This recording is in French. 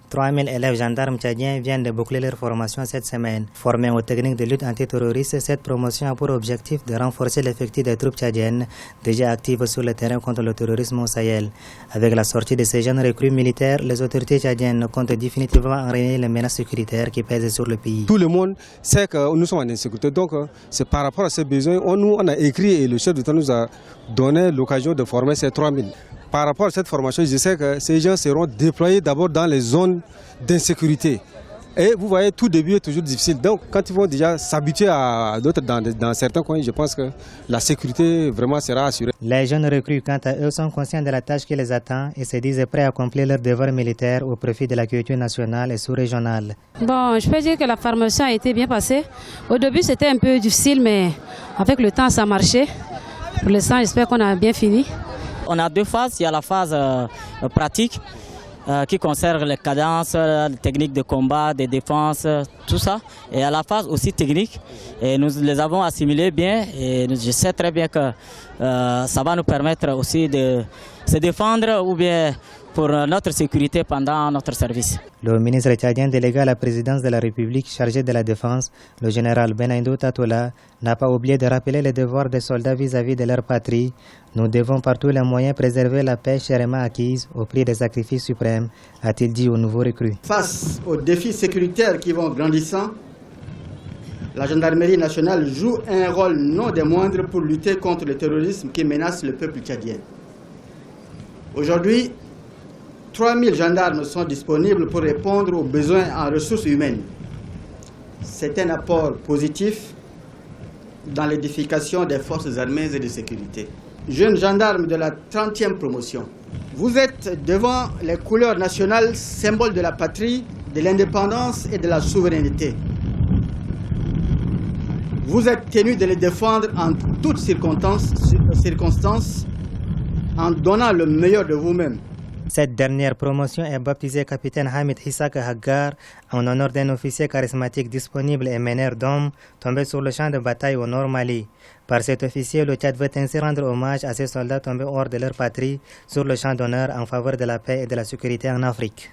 3000 élèves gendarmes tchadiens viennent de boucler leur formation cette semaine. Formés aux techniques de lutte antiterroriste, cette promotion a pour objectif de renforcer l'effectif des troupes tchadiennes déjà actives sur le terrain contre le terrorisme au Sahel. Avec la sortie de ces jeunes recrues militaires, les autorités tchadiennes comptent définitivement enrayer les menaces sécuritaires qui pèsent sur le pays. Tout le monde sait que nous sommes en insécurité, donc c'est par rapport à ces besoins, on a écrit et le chef d'État nous a donné l'occasion de former ces 3000. Par rapport à cette formation, je sais que ces gens seront déployés d'abord dans les zones d'insécurité. Et vous voyez, tout début est toujours difficile. Donc, quand ils vont déjà s'habituer à d'autres dans certains coins, je pense que la sécurité vraiment sera assurée. Les jeunes recrues, quant à eux, sont conscients de la tâche qui les attend et se disent prêts à accomplir leur devoir militaire au profit de la culture nationale et sous-régionale. Bon, je peux dire que la formation a été bien passée. Au début, c'était un peu difficile, mais avec le temps, ça a marché. Pour l'instant, j'espère qu'on a bien fini. On a deux phases. Il y a la phase pratique qui concerne les cadences, les techniques de combat, de défense, tout ça. Et il y a la phase aussi technique. Et nous les avons assimilés bien. Et je sais très bien que ça va nous permettre aussi de se défendre ou bien pour notre sécurité pendant notre service. Le ministre tchadien délégué à la présidence de la République chargé de la défense, le général Benaïdou Tatola, n'a pas oublié de rappeler les devoirs des soldats vis-à-vis de leur patrie. Nous devons par tous les moyens préserver la paix chèrement acquise au prix des sacrifices suprêmes, a-t-il dit aux nouveaux recrues. Face aux défis sécuritaires qui vont grandissant, la gendarmerie nationale joue un rôle non des moindres pour lutter contre le terrorisme qui menace le peuple tchadien. Aujourd'hui, 3000 gendarmes sont disponibles pour répondre aux besoins en ressources humaines. C'est un apport positif dans l'édification des forces armées et de sécurité. Jeunes gendarmes de la 30e promotion, vous êtes devant les couleurs nationales, symboles de la patrie, de l'indépendance et de la souveraineté. Vous êtes tenus de les défendre en toutes circonstances en donnant le meilleur de vous-même. Cette dernière promotion est baptisée capitaine Hamid Hissak Haggar en honneur d'un officier charismatique disponible et meneur d'hommes tombé sur le champ de bataille au Nord Mali. Par cet officier, le Tchad veut ainsi rendre hommage à ces soldats tombés hors de leur patrie sur le champ d'honneur en faveur de la paix et de la sécurité en Afrique.